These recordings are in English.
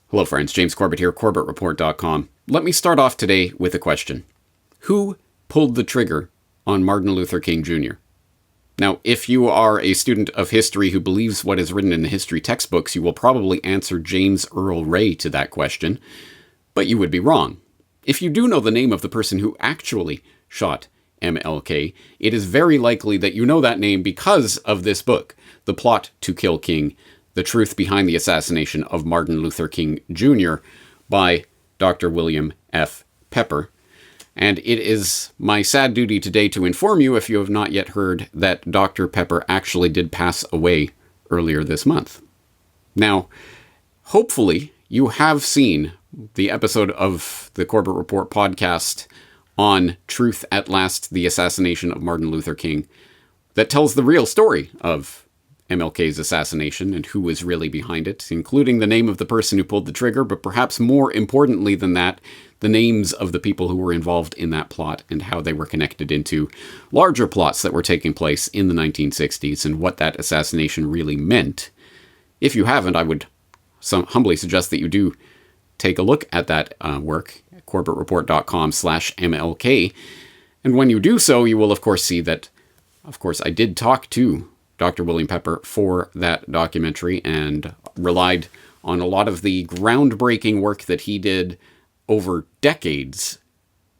Hello friends, James Corbett here, CorbettReport.com. Let me start off today with a question. Who pulled the trigger on Martin Luther King Jr.? Now, if you are a student of history who believes what is written in the history textbooks, you will probably answer James Earl Ray to that question, but you would be wrong. If you do know the name of the person who actually shot MLK, it is very likely that you know that name because of this book, The Plot to Kill King: The Truth Behind the Assassination of Martin Luther King Jr. by Dr. William F. Pepper. And it is my sad duty today to inform you, if you have not yet heard, that Dr. Pepper actually did pass away earlier this month. Now, hopefully you have seen the episode of the Corbett Report podcast on Truth at Last, the Assassination of Martin Luther King, that tells the real story of MLK's assassination and who was really behind it, including the name of the person who pulled the trigger, but perhaps more importantly than that, the names of the people who were involved in that plot and how they were connected into larger plots that were taking place in the 1960s and what that assassination really meant. If you haven't, I would humbly suggest that you do take a look at that work, CorbettReport.com/MLK. And when you do so, you will of course see that, of course, I did talk to Dr. William Pepper for that documentary and relied on a lot of the groundbreaking work that he did over decades,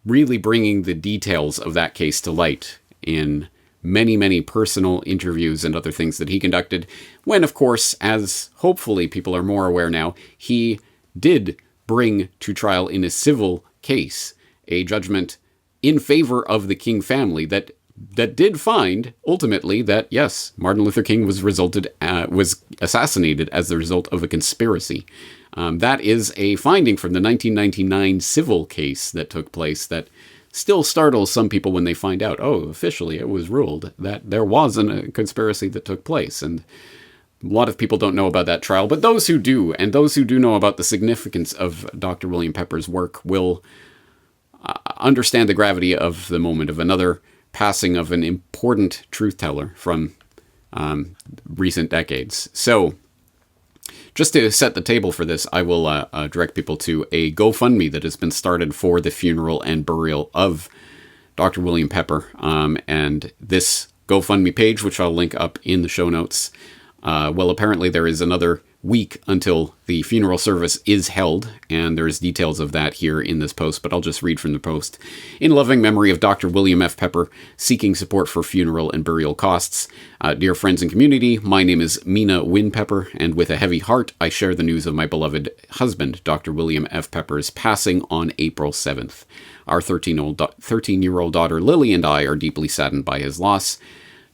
really bringing the details of that case to light in many, many personal interviews and other things that he conducted, when, of course, as hopefully people are more aware now, he did bring to trial in a civil case a judgment in favor of the King family that did find, ultimately, that, yes, Martin Luther King was assassinated as the result of a conspiracy. That is a finding from the 1999 civil case that took place that still startles some people when they find out, oh, officially it was ruled that there was a conspiracy that took place. And a lot of people don't know about that trial, but those who do, and those who do know about the significance of Dr. William Pepper's work, will understand the gravity of the moment of another passing of an important truth teller from recent decades. So, just to set the table for this, I will direct people to a GoFundMe that has been started for the funeral and burial of Dr. William Pepper. And this GoFundMe page, which I'll link up in the show notes, well, apparently there is another week until the funeral service is held, and there's details of that here in this post, but I'll just read from the post. In loving memory of Dr. William F. Pepper, seeking support for funeral and burial costs. Dear friends and community, my name is Mina Wynn Pepper, and with a heavy heart, I share the news of my beloved husband, Dr. William F. Pepper's passing on April 7th. Our 13-year-old daughter Lily and I are deeply saddened by his loss.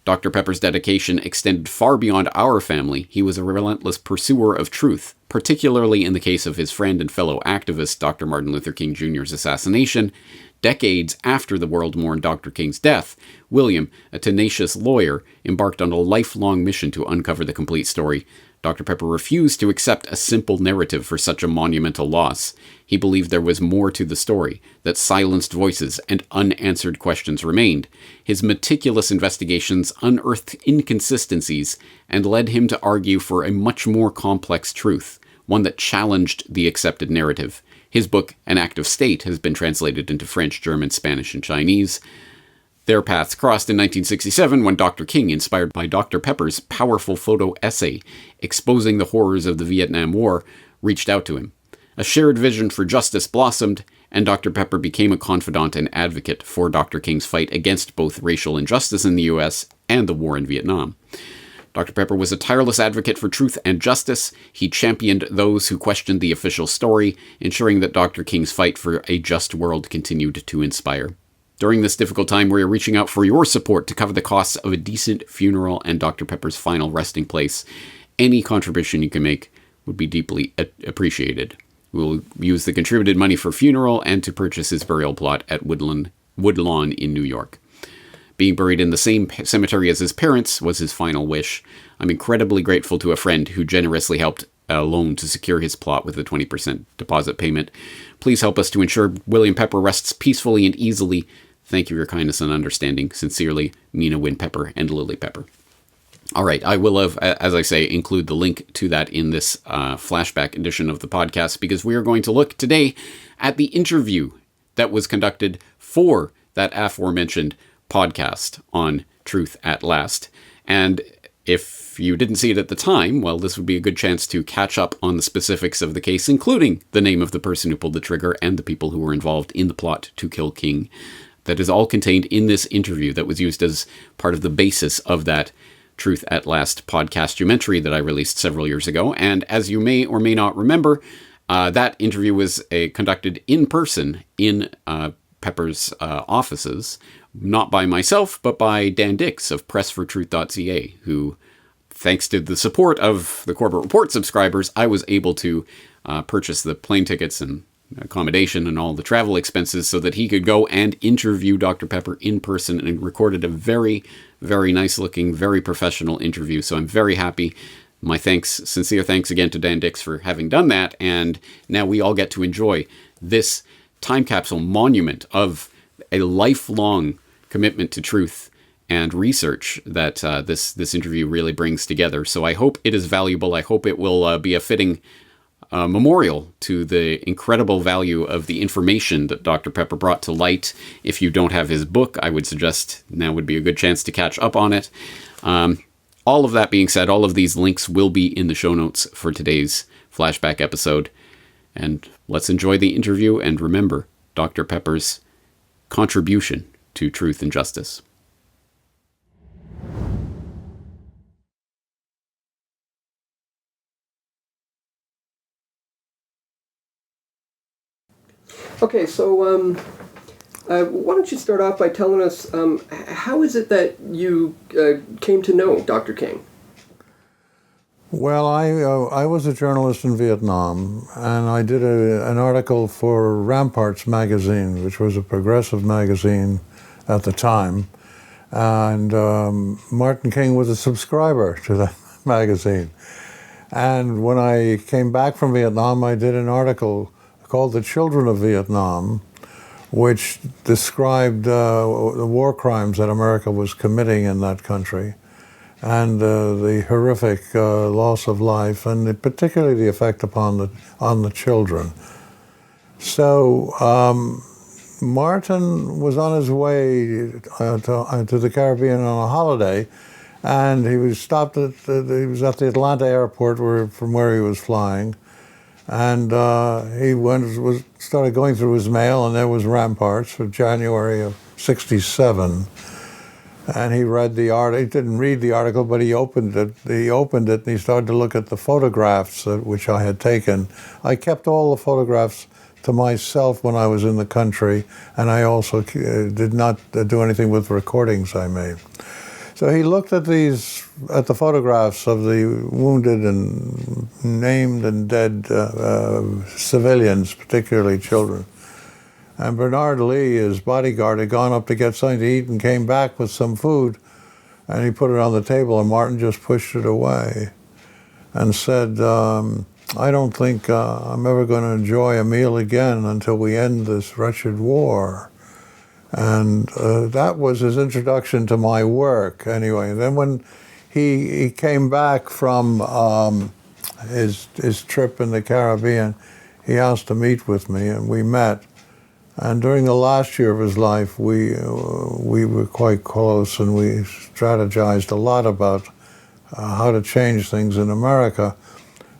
Dr. Pepper's dedication extended far beyond our family. He was a relentless pursuer of truth, particularly in the case of his friend and fellow activist, Dr. Martin Luther King Jr.'s assassination. Decades after the world mourned Dr. King's death, William, a tenacious lawyer, embarked on a lifelong mission to uncover the complete story. Dr. Pepper refused to accept a simple narrative for such a monumental loss. He believed there was more to the story, that silenced voices and unanswered questions remained. His meticulous investigations unearthed inconsistencies and led him to argue for a much more complex truth, one that challenged the accepted narrative. His book, An Act of State, has been translated into French, German, Spanish, and Chinese. Their paths crossed in 1967 when Dr. King, inspired by Dr. Pepper's powerful photo essay exposing the horrors of the Vietnam War, reached out to him. A shared vision for justice blossomed, and Dr. Pepper became a confidant and advocate for Dr. King's fight against both racial injustice in the U.S. and the war in Vietnam. Dr. Pepper was a tireless advocate for truth and justice. He championed those who questioned the official story, ensuring that Dr. King's fight for a just world continued to inspire. During this difficult time, we are reaching out for your support to cover the costs of a decent funeral and Dr. Pepper's final resting place. Any contribution you can make would be deeply appreciated. We will use the contributed money for funeral and to purchase his burial plot at Woodlawn in New York. Being buried in the same cemetery as his parents was his final wish. I'm incredibly grateful to a friend who generously helped a loan to secure his plot with a 20% deposit payment. Please help us to ensure William Pepper rests peacefully and easily. Thank you for your kindness and understanding. Sincerely, Mina Wynn Pepper and Lily Pepper. All right. I will, as I say, include the link to that in this flashback edition of the podcast, because we are going to look today at the interview that was conducted for that aforementioned podcast on Truth at Last. And if you didn't see it at the time, well, this would be a good chance to catch up on the specifics of the case, including the name of the person who pulled the trigger and the people who were involved in the plot to kill King. That is all contained in this interview that was used as part of the basis of that Truth at Last podcast-umentary that I released several years ago. And as you may or may not remember, that interview was conducted in person in Pepper's offices, not by myself, but by Dan Dicks of PressForTruth.ca, who, thanks to the support of the Corbett Report subscribers, I was able to purchase the plane tickets and accommodation and all the travel expenses so that he could go and interview Dr. Pepper in person, and recorded a very, very nice looking, very professional interview. So I'm very happy. My sincere thanks again to Dan Dicks for having done that. And now we all get to enjoy this time capsule monument of a lifelong commitment to truth and research that this interview really brings together. So I hope it is valuable. I hope it will be a fitting memorial to the incredible value of the information that Dr. Pepper brought to light. If you don't have his book, I would suggest now would be a good chance to catch up on it. All of that being said, all of these links will be in the show notes for today's flashback episode. And let's enjoy the interview and remember Dr. Pepper's contribution to truth and justice. Okay, so why don't you start off by telling us how is it that you came to know Dr. King? Well, I was a journalist in Vietnam, and I did an article for Ramparts magazine, which was a progressive magazine at the time. And Martin King was a subscriber to that magazine. And when I came back from Vietnam, I did an article called The Children of Vietnam, which described the war crimes that America was committing in that country, and the horrific loss of life, and particularly the effect on the children. So Martin was on his way to the Caribbean on a holiday, and he was stopped he was at the Atlanta airport from where he was flying. And he started going through his mail, and there was Ramparts for January of '67. And he read the article. He didn't read the article, but he opened it. And he started to look at the photographs which I had taken. I kept all the photographs to myself when I was in the country, and I also did not do anything with recordings I made. So he looked at the photographs of the wounded and named and dead civilians, particularly children. And Bernard Lee, his bodyguard, had gone up to get something to eat and came back with some food, and he put it on the table, and Martin just pushed it away and said, I don't think I'm ever going to enjoy a meal again until we end this wretched war. And that was his introduction to my work, anyway. Then when he came back from his trip in the Caribbean, he asked to meet with me, and we met. And during the last year of his life, we were quite close, and we strategized a lot about how to change things in America.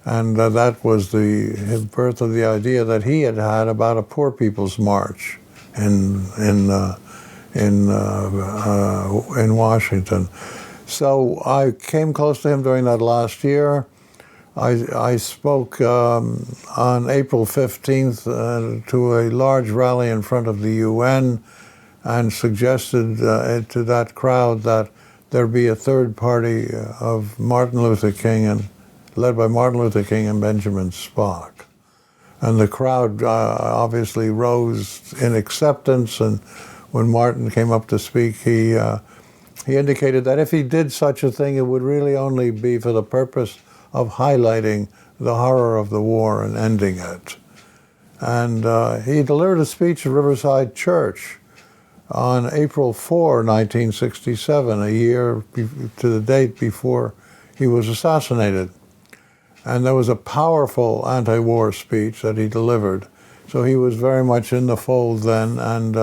And that was the birth of the idea that he had about a Poor People's March in Washington. So I came close to him during that last year. I spoke on April 15th to a large rally in front of the UN, and suggested to that crowd that there be a third party of Martin Luther King, and led by Martin Luther King and Benjamin Spock. And the crowd obviously rose in acceptance, and when Martin came up to speak, he indicated that if he did such a thing, it would really only be for the purpose of highlighting the horror of the war and ending it. And he delivered a speech at Riverside Church on April 4, 1967, a year to the date before he was assassinated. And there was a powerful anti-war speech that he delivered. So he was very much in the fold then, and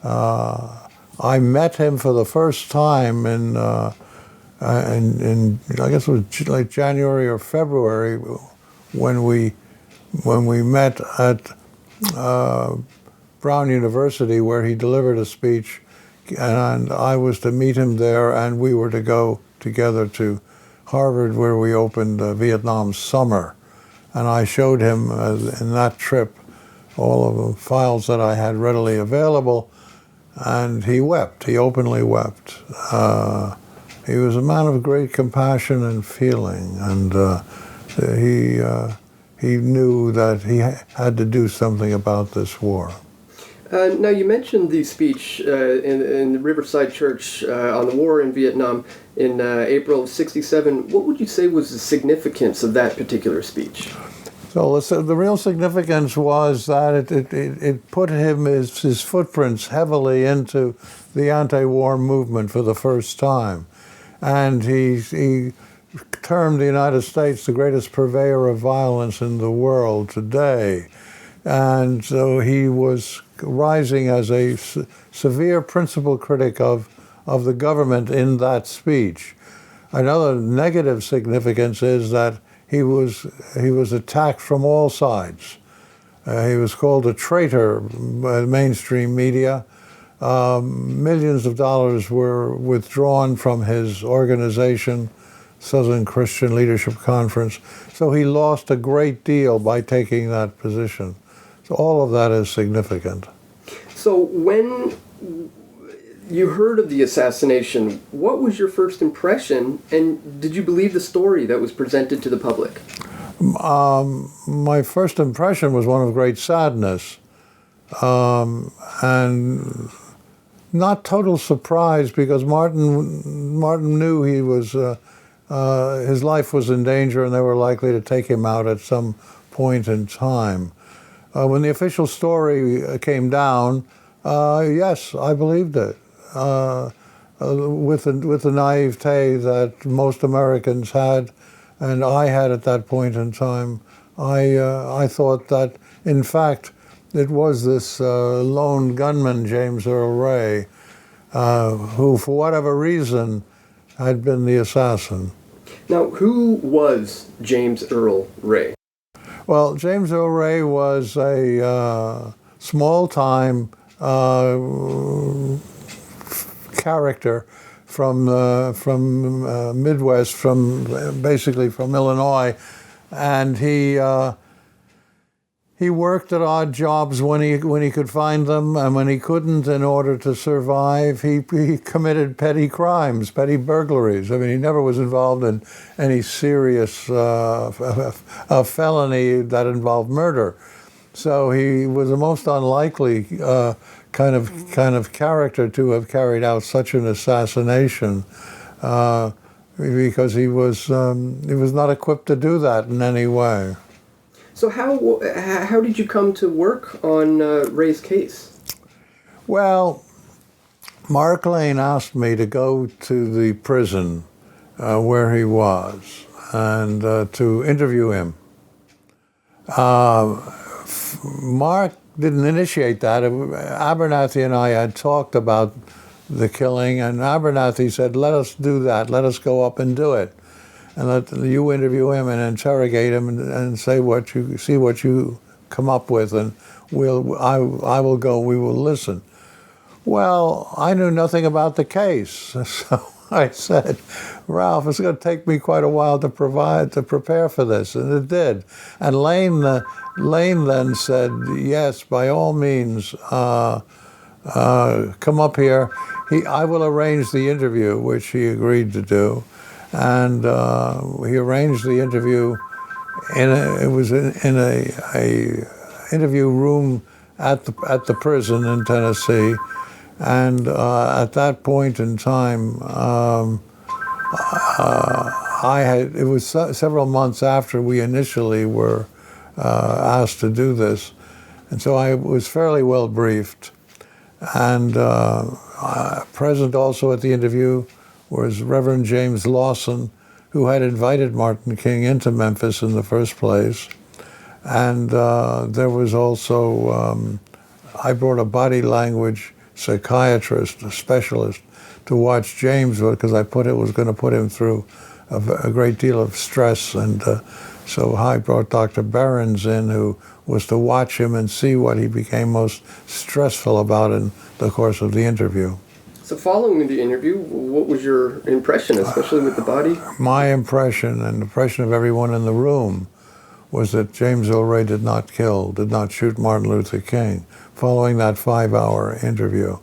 I met him for the first time in I guess it was like January or February when we met at Brown University, where he delivered a speech, and I was to meet him there, and we were to go together to Harvard, where we opened Vietnam Summer. And I showed him in that trip all of the files that I had readily available, and he wept. He openly wept. He was a man of great compassion and feeling, and he knew that he had to do something about this war. Now, you mentioned the speech in the Riverside Church on the war in Vietnam in April of '67. What would you say was the significance of that particular speech? So the real significance was that it put his footprints heavily into the anti-war movement for the first time. And he termed the United States the greatest purveyor of violence in the world today. And so he was rising as a severe principal critic of the government in that speech. Another negative significance is that he was attacked from all sides. He was called a traitor by the mainstream media. Millions of dollars were withdrawn from his organization, Southern Christian Leadership Conference. So he lost a great deal by taking that position. So all of that is significant. So when you heard of the assassination, what was your first impression, and did you believe the story that was presented to the public? My first impression was one of great sadness, and not total surprise, because Martin knew he was his life was in danger, and they were likely to take him out at some point in time. When the official story came down, yes, I believed it. With the naivete that most Americans had, and I had at that point in time, I thought that, in fact, it was this lone gunman, James Earl Ray, who, for whatever reason, had been the assassin. Now, who was James Earl Ray? Well, James Earl Ray was a small-time character from Midwest, basically from Illinois, and he worked at odd jobs when he could find them, and when he couldn't, in order to survive, he committed petty crimes, petty burglaries. I mean, he never was involved in any serious felony that involved murder. So he was the most unlikely kind of character to have carried out such an assassination, because he was not equipped to do that in any way. So how did you come to work on Ray's case? Well, Mark Lane asked me to go to the prison where he was and to interview him. Mark didn't initiate that. Abernathy and I had talked about the killing, and Abernathy said, "Let us do that. Let us go up and do it, and let you interview him and interrogate him and see what you come up with, and I will go. We will listen." Well, I knew nothing about the case, so I said, "Ralph, it's going to take me quite a while to prepare for this," and it did. And Lane then said, "Yes, by all means, come up here. I will arrange the interview," which he agreed to do. And he arranged the interview. It was in a interview room at the prison in Tennessee. And at that point in time, it was several months after we initially were asked to do this, and so I was fairly well briefed. And present also at the interview was Reverend James Lawson, who had invited Martin King into Memphis in the first place. And there was also, I brought a body language psychiatrist, a specialist, to watch James because I was going to put him through a great deal of stress. And so I brought Dr. Behrens in, who was to watch him and see what he became most stressful about in the course of the interview. So following the interview, what was your impression, especially with the body? My impression and the impression of everyone in the room was that James Earl Ray did not shoot Martin Luther King following that 5-hour interview.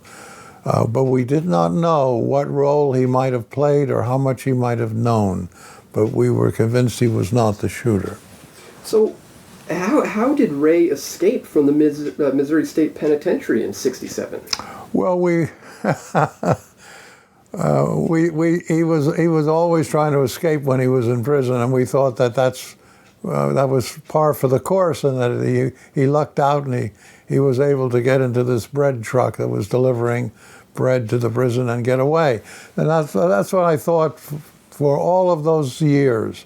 But we did not know what role he might have played or how much he might have known. But we were convinced he was not the shooter. So how did Ray escape from the Missouri State Penitentiary in '67? Well, he was always trying to escape when he was in prison, and we thought that that was par for the course, and that he lucked out and he was able to get into this bread truck that was delivering bread to the prison and get away. And that's what I thought for all of those years.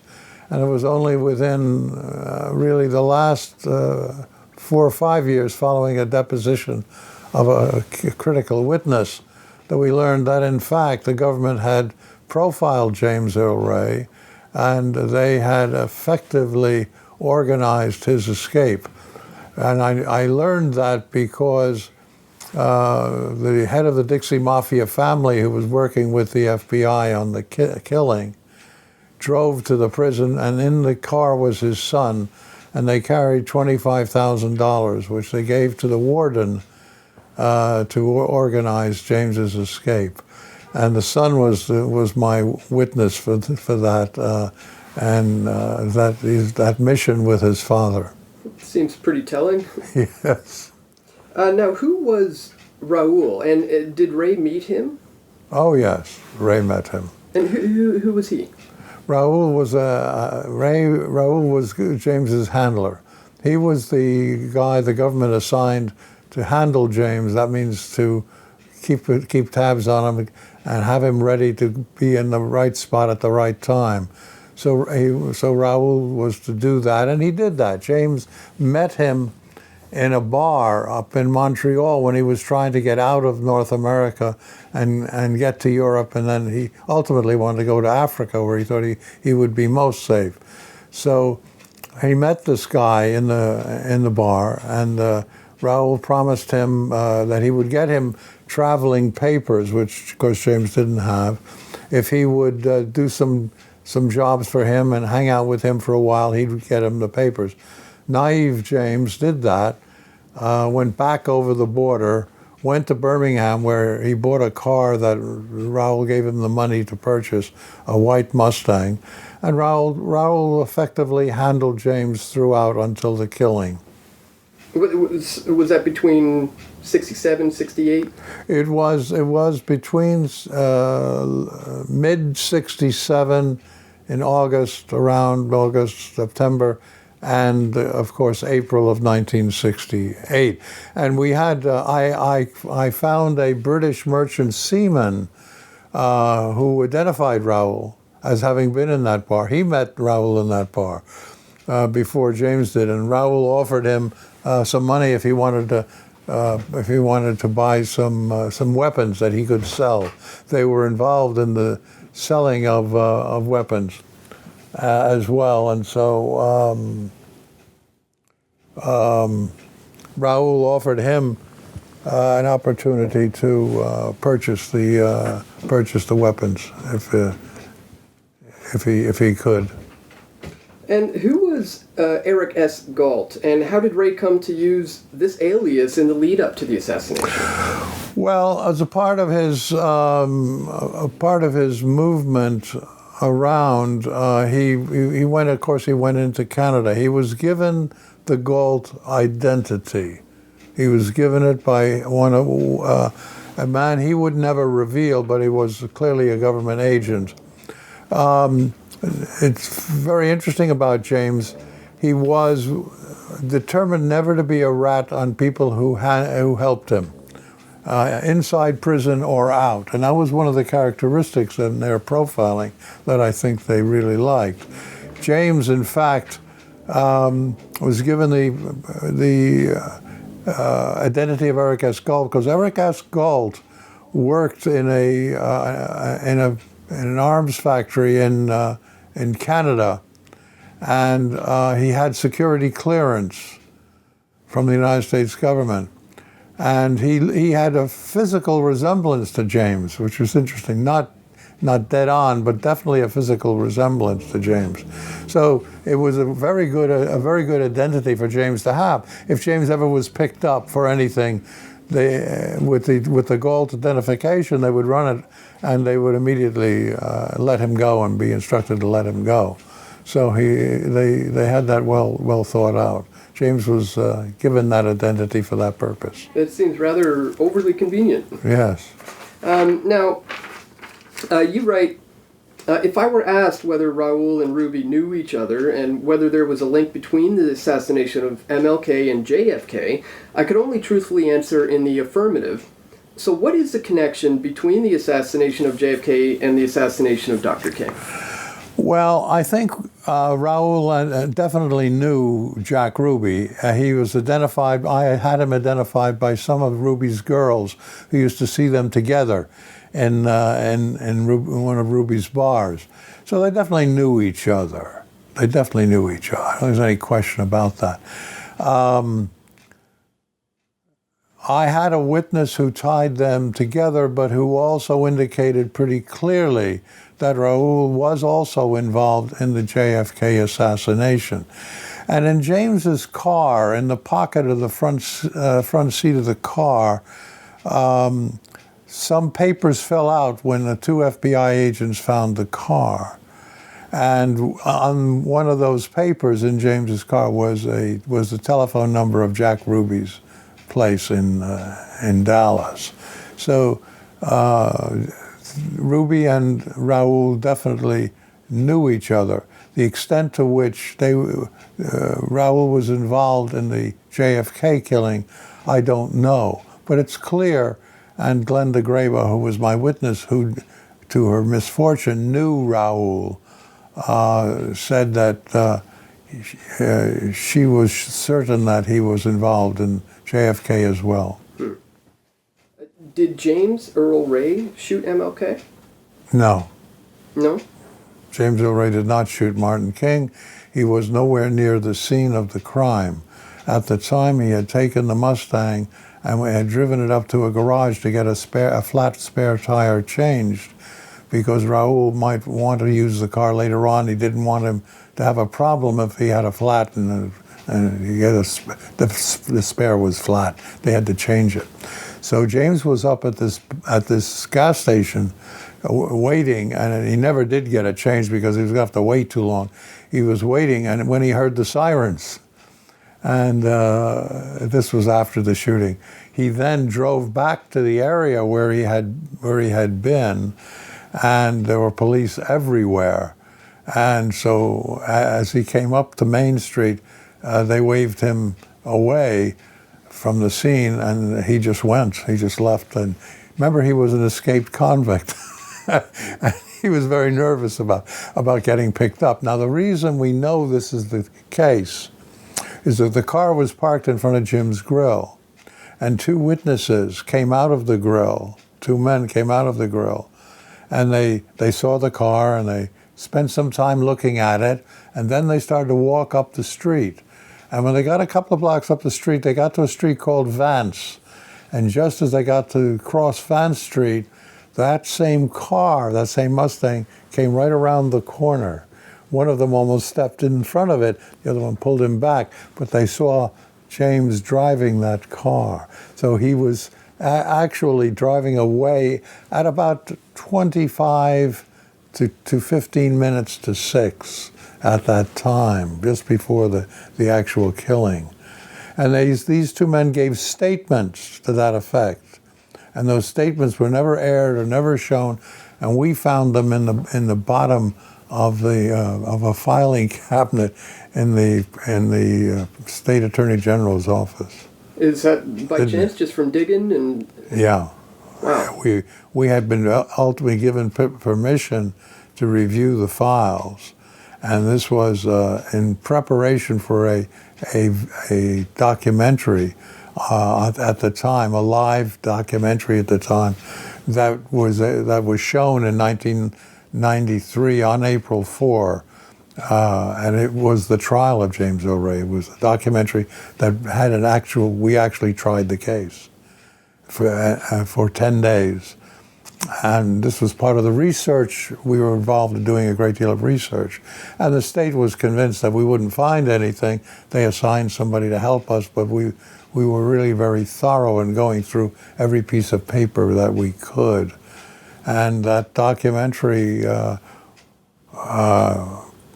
And it was only within really the last 4 or 5 years following a deposition of a critical witness that we learned that, in fact, the government had profiled James Earl Ray, and they had effectively organized his escape. And I learned that because the head of the Dixie Mafia family, who was working with the FBI on the killing, drove to the prison, and in the car was his son, and they carried $25,000, which they gave to the warden to organize James's escape. And the son was my witness for that, and that mission with his father. Seems pretty telling. Yes. Now, who was Raoul, and did Ray meet him? Oh yes, Ray met him. And who was he? Raoul was Raoul was James's handler. He was the guy the government assigned to handle James. That means to keep tabs on him and have him ready to be in the right spot at the right time. So Raoul was to do that, and he did that. James met him in a bar up in Montreal when he was trying to get out of North America and get to Europe, and then he ultimately wanted to go to Africa, where he thought he would be most safe. So he met this guy in the bar, and Raoul promised him that he would get him traveling papers, which of course James didn't have. If he would do some jobs for him and hang out with him for a while, he'd get him the papers. Naive James did that, went back over the border, went to Birmingham, where he bought a car that Raoul gave him the money to purchase, a white Mustang, and Raoul effectively handled James throughout until the killing. Was that between 67, 68? It was between mid-67 in around August, September, and of course April of 1968. And we had, I found a British merchant seaman who identified Raoul as having been in that bar. He met Raoul in that bar before James did, and Raoul offered him some money if he wanted to buy some weapons that he could sell. They were involved in the selling of weapons as well, and so Raoul offered him an opportunity to purchase the weapons if he could. And who was Eric S. Galt, and how did Ray come to use this alias in the lead up to the assassination? Well, as a part of his movement around, he went. Of course, he went into Canada. He was given the Galt identity. He was given it by a man he would never reveal, but he was clearly a government agent. It's very interesting about James. He was determined never to be a rat on people who helped him. inside prison or out. And that was one of the characteristics in their profiling that I think they really liked. James, in fact, was given the identity of Eric S. Galt because Eric S. Galt worked in an arms factory in Canada, and he had security clearance from the United States government. And he had a physical resemblance to James, which was interesting. Not dead on, but definitely a physical resemblance to James. So it was a very good identity for James to have. If James ever was picked up for anything, with the Galt identification, they would run it, and they would immediately let him go and be instructed to let him go. So they had that well thought out. James was given that identity for that purpose. It seems rather overly convenient. Yes. Now, you write, if I were asked whether Raoul and Ruby knew each other and whether there was a link between the assassination of MLK and JFK, I could only truthfully answer in the affirmative. So what is the connection between the assassination of JFK and the assassination of Dr. King? Well, I think Raoul definitely knew Jack Ruby. He was identified, I had him identified by some of Ruby's girls who used to see them together in one of Ruby's bars. So they definitely knew each other. I don't think there's any question about that. I had a witness who tied them together, but who also indicated pretty clearly that Raoul was also involved in the JFK assassination. And in James's car, in the pocket of the front seat of the car, some papers fell out when the two FBI agents found the car. And on one of those papers in James's car was the telephone number of Jack Ruby's place in Dallas. So Ruby and Raoul definitely knew each other. The extent to which Raoul was involved in the JFK killing, I don't know. But it's clear, and Glenda Graba, who was my witness, who, to her misfortune, knew Raoul, said that she was certain that he was involved in JFK as well. Did James Earl Ray shoot MLK? No. No? James Earl Ray did not shoot Martin King. He was nowhere near the scene of the crime. At the time, he had taken the Mustang and had driven it up to a garage to get a flat spare tire changed, because Raoul might want to use the car later on. He didn't want him to have a problem if he had a flat and the spare was flat. They had to change it. So James was up at this gas station waiting, and he never did get it changed because he was going to have to wait too long. He was waiting, and when he heard the sirens, and this was after the shooting, he then drove back to the area where he had been, and there were police everywhere. And so as he came up to Main Street, they waved him away from the scene, and he just left. And remember, he was an escaped convict. And he was very nervous about getting picked up. Now, the reason we know this is the case is that the car was parked in front of Jim's Grill, and two witnesses came out of the grill, two men came out of the grill, and they saw the car, and they spent some time looking at it, and then they started to walk up the street. And when they got a couple of blocks up the street, they got to a street called Vance. And just as they got to cross Vance Street, that same car, that same Mustang, came right around the corner. One of them almost stepped in front of it, the other one pulled him back, but they saw James driving that car. So he was actually driving away at about 25 to 15 minutes to 6 at that time, just before the actual killing. And these two men gave statements to that effect. And those statements were never aired or never shown, and we found them in the bottom of a filing cabinet in the State Attorney General's office. Is that by chance, just from digging? And Yeah. wow. We had been ultimately given permission to review the files, and this was in preparation for a documentary at the time, a live documentary at the time that was shown in 1993 on April 4. And it was the trial of James O. Ray. It was a documentary that had we actually tried the case for 10 days. And this was part of the research. We were involved in doing a great deal of research. And the state was convinced that we wouldn't find anything. They assigned somebody to help us, but we were really very thorough in going through every piece of paper that we could. And that documentary,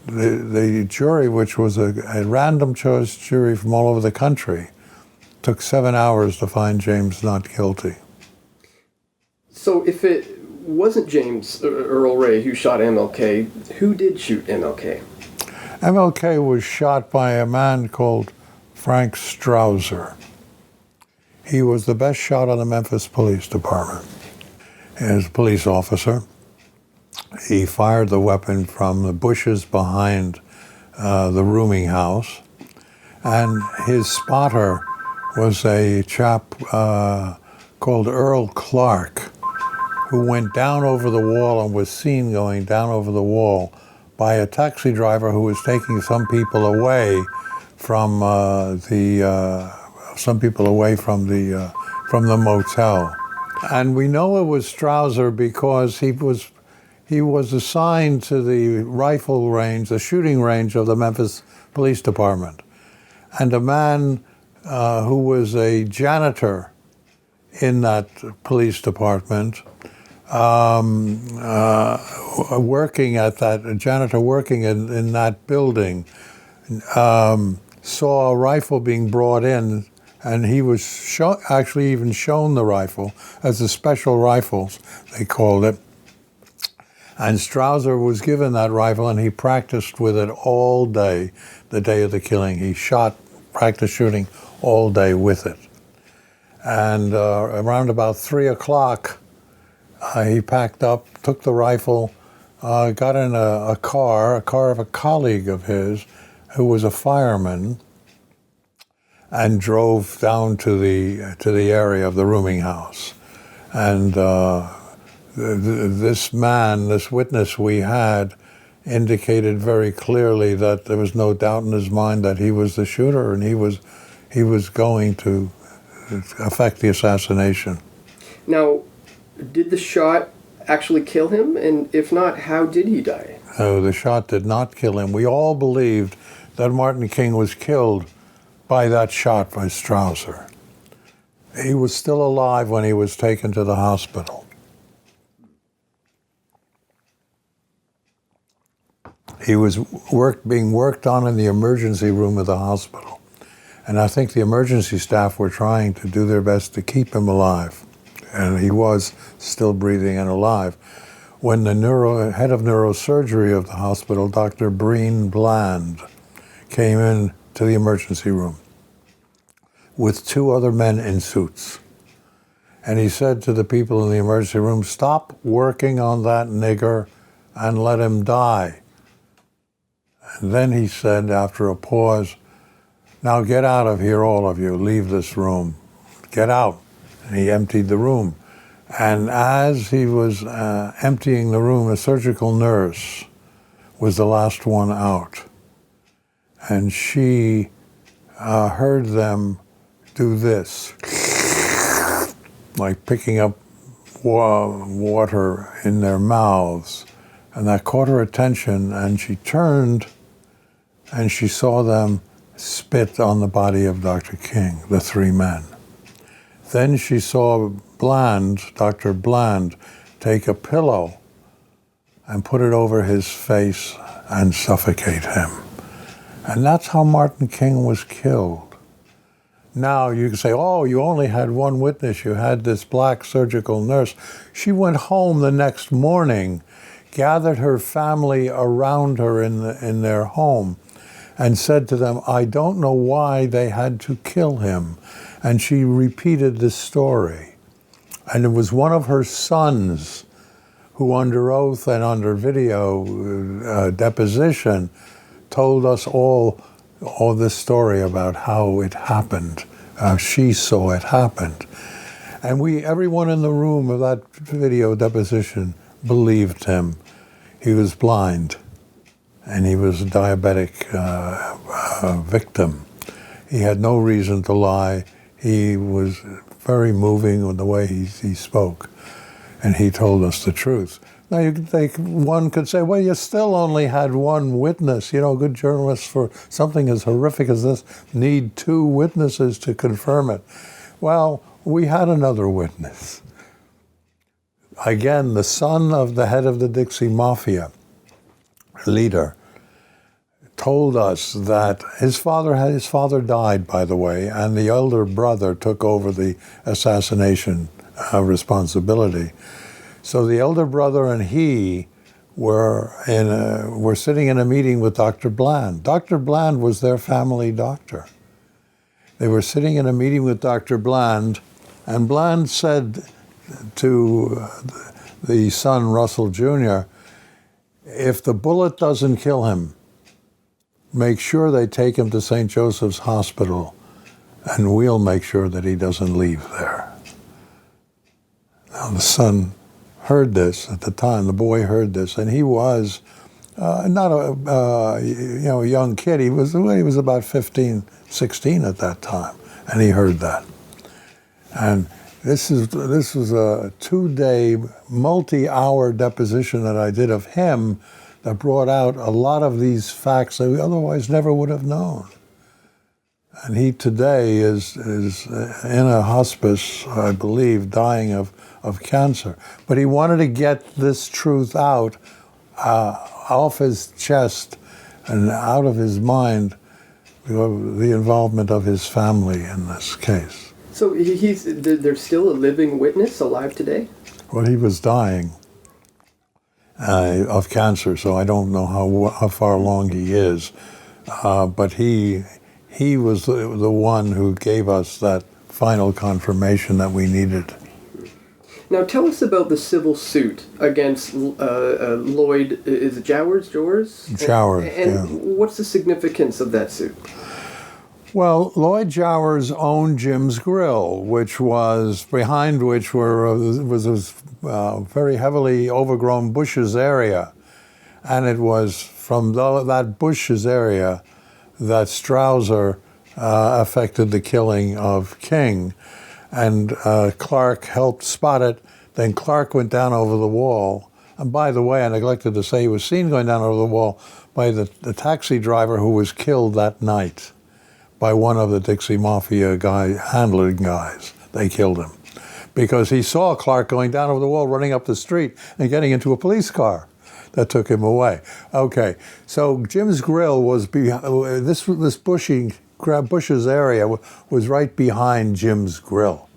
the jury, which was a random choice jury from all over the country, took 7 hours to find James not guilty. So if it wasn't James Earl Ray who shot MLK, who did shoot MLK? MLK was shot by a man called Frank Strouser. He was the best shot on the Memphis Police Department. As a police officer, he fired the weapon from the bushes behind the rooming house, and his spotter was a chap called Earl Clark, who went down over the wall and was seen going down over the wall by a taxi driver who was taking some people away from the motel. And we know it was Strouser because he was assigned to the rifle range, the shooting range of the Memphis Police Department. And a man who was a janitor in that police department, working in that building, saw a rifle being brought in, and he was actually even shown the rifle as a special rifles, they called it. And Strouser was given that rifle, and he practiced with it all day, the day of the killing. He practiced shooting all day with it. And around about 3 o'clock, he packed up, took the rifle, got in a car of a colleague of his who was a fireman, and drove down to the area of the rooming house. And this witness we had, indicated very clearly that there was no doubt in his mind that he was the shooter, and he was going to effect the assassination. Now, did the shot actually kill him? And if not, how did he die? No, the shot did not kill him. We all believed that Martin King was killed by that shot by Strouser. He was still alive when he was taken to the hospital. He was being worked on in the emergency room of the hospital. And I think the emergency staff were trying to do their best to keep him alive. And he was still breathing and alive. When the head of neurosurgery of the hospital, Dr. Breen Bland, came in to the emergency room with 2 other men in suits. And he said to the people in the emergency room, "Stop working on that nigger and let him die." And then he said, after a pause, "Now get out of here, all of you. Leave this room. Get out." And he emptied the room. And as he was emptying the room, a surgical nurse was the last one out. And she heard them do this, like picking up water in their mouths. And that caught her attention, and she turned and she saw them spit on the body of Dr. King, the 3 men. Then she saw Dr. Bland, take a pillow and put it over his face and suffocate him. And that's how Martin King was killed. Now you can say, oh, you only had one witness. You had this black surgical nurse. She went home the next morning, gathered her family around her in their home, and said to them, "I don't know why they had to kill him." and she repeated this story. And it was one of her sons who, under oath and under video deposition, told us all this story about how it happened. She saw it happened. And everyone in the room of that video deposition believed him. He was blind, and he was a diabetic victim. He had no reason to lie. He was very moving in the way he spoke, and he told us the truth. Now, one could say, well, you still only had one witness. You know, good journalists, for something as horrific as this, need 2 witnesses to confirm it. Well, we had another witness. Again, the son of the head of the Dixie Mafia leader told us that his father died, by the way, and the elder brother took over the assassination responsibility. So the elder brother and he were sitting in a meeting with Dr. Bland. Dr. Bland was their family doctor. They were sitting in a meeting with Dr. Bland, and Bland said to the son, Russell Jr., if the bullet doesn't kill him, make sure they take him to St. Joseph's Hospital, and we'll make sure that he doesn't leave there. Now, the son heard this at the time. The boy heard this, and he was not a young kid. He was about 15, 16 at that time, and he heard that. And this was a 2-day, multi-hour deposition that I did of him that brought out a lot of these facts that we otherwise never would have known. And he today is in a hospice, I believe, dying of cancer. But he wanted to get this truth out off his chest and out of his mind, the involvement of his family in this case. So there's still a living witness alive today? Well, he was dying of cancer, so I don't know how far along he is. But he was the one who gave us that final confirmation that we needed. Now tell us about the civil suit against Lloyd, is it Jowers? Jowers, and what's the significance of that suit? Well, Lloyd Jowers owned Jim's Grill, behind which was this very heavily overgrown bushes area. And it was from that bushes area that Strouser affected the killing of King. And Clark helped spot it. Then Clark went down over the wall. And by the way, I neglected to say, he was seen going down over the wall by the taxi driver who was killed that night by one of the Dixie Mafia handling guys. They killed him because he saw Clark going down over the wall, running up the street, and getting into a police car that took him away. Okay, so Jim's Grill was this bushes area was right behind Jim's Grill.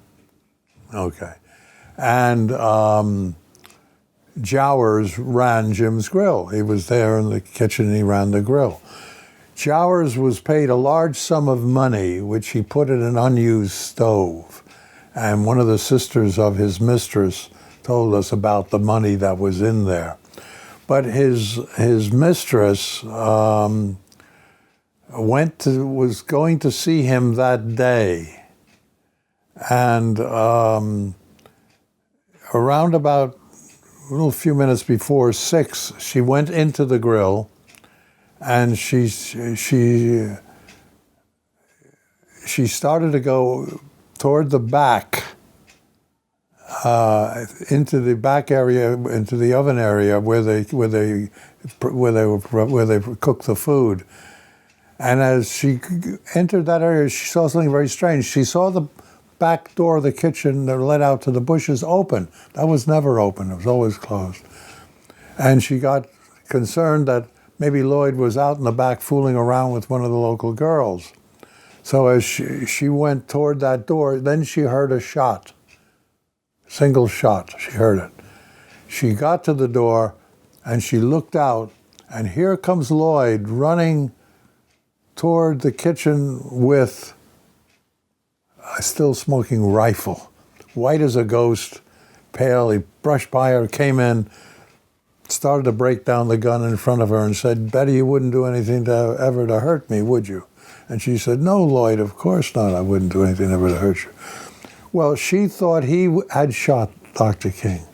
Okay, and Jowers ran Jim's Grill. He was there in the kitchen and he ran the grill. Jowers was paid a large sum of money, which he put in an unused stove. And one of the sisters of his mistress told us about the money that was in there. But his mistress was going to see him that day. And around about a few minutes before 6, she went into the grill. And she started to go toward the back, into the back area, into the oven area where they cook the food. And as she entered that area, she saw something very strange. She saw the back door of the kitchen that led out to the bushes open. That was never open. It was always closed. And she got concerned that maybe Lloyd was out in the back fooling around with one of the local girls. So as she went toward that door, then she heard a shot. Single shot, she heard it. She got to the door and she looked out, and here comes Lloyd running toward the kitchen with still smoking rifle, white as a ghost, pale. He brushed by her, came in, started to break down the gun in front of her and said, "Betty, you wouldn't do anything ever to hurt me, would you?" And she said, "No, Lloyd, of course not. I wouldn't do anything ever to hurt you." Well, she thought he had shot Dr. King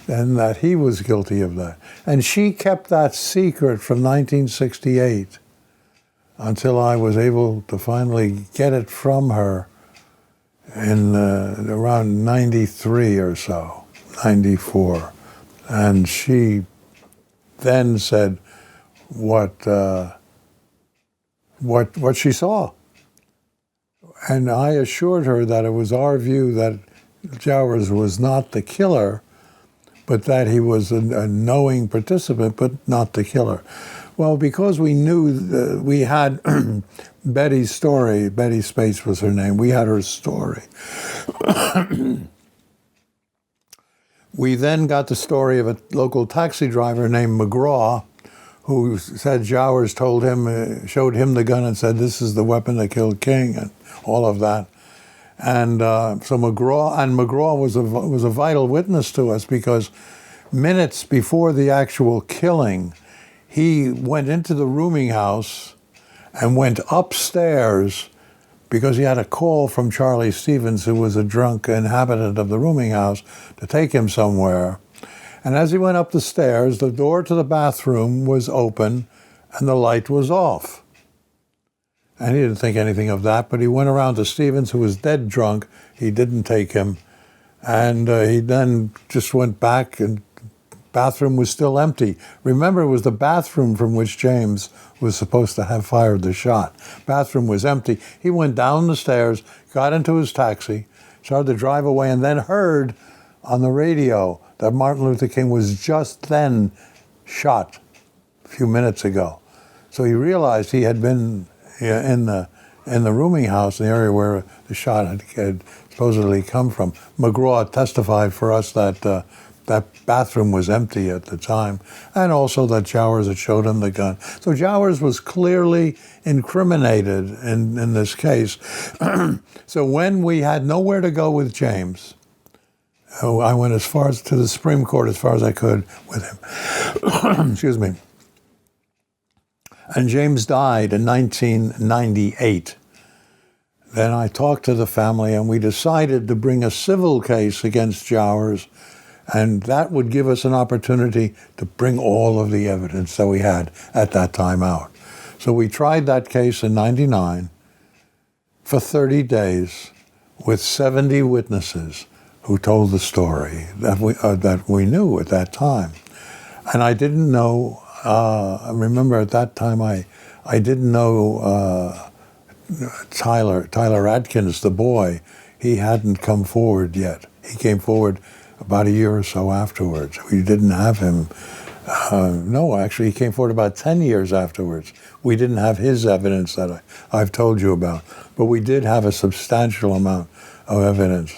and that he was guilty of that. And she kept that secret from 1968 until I was able to finally get it from her in around 93 or so, 94. And she then said what she saw. And I assured her that it was our view that Jowers was not the killer, but that he was a knowing participant, but not the killer. Well, because we knew we had Betty's story, Betty Spates was her name, we had her story. We then got the story of a local taxi driver named McGraw, who said Jowers told him, showed him the gun and said, "This is the weapon that killed King," and all of that. And so McGraw was a vital witness to us, because minutes before the actual killing, he went into the rooming house and went upstairs because he had a call from Charlie Stevens, who was a drunk inhabitant of the rooming house, to take him somewhere. And as he went up the stairs, the door to the bathroom was open and the light was off. And he didn't think anything of that, but he went around to Stevens, who was dead drunk. He didn't take him. And he then just went back, and the bathroom was still empty. Remember, it was the bathroom from which James was supposed to have fired the shot. Bathroom was empty. He went down the stairs, got into his taxi, started to drive away, and then heard on the radio that Martin Luther King was just then shot a few minutes ago. So he realized he had been in the rooming house, in the area where the shot had supposedly come from. McGraw testified for us that that bathroom was empty at the time, and also that Jowers had showed him the gun. So Jowers was clearly incriminated in this case. So when we had nowhere to go with James, I went as far as to the Supreme Court as far as I could with him. Excuse me. And James died in 1998. Then I talked to the family, and we decided to bring a civil case against Jowers, and that would give us an opportunity to bring all of the evidence that we had at that time out. So we tried that case in 99 for 30 days with 70 witnesses who told the story that we knew at that time. And I didn't know, I remember at that time I didn't know Tyler Adkins, the boy. He hadn't come forward yet. He came forward about a year or so afterwards. We didn't have him. No, actually, he came forward about 10 years afterwards. We didn't have his evidence that I've told you about, but we did have a substantial amount of evidence.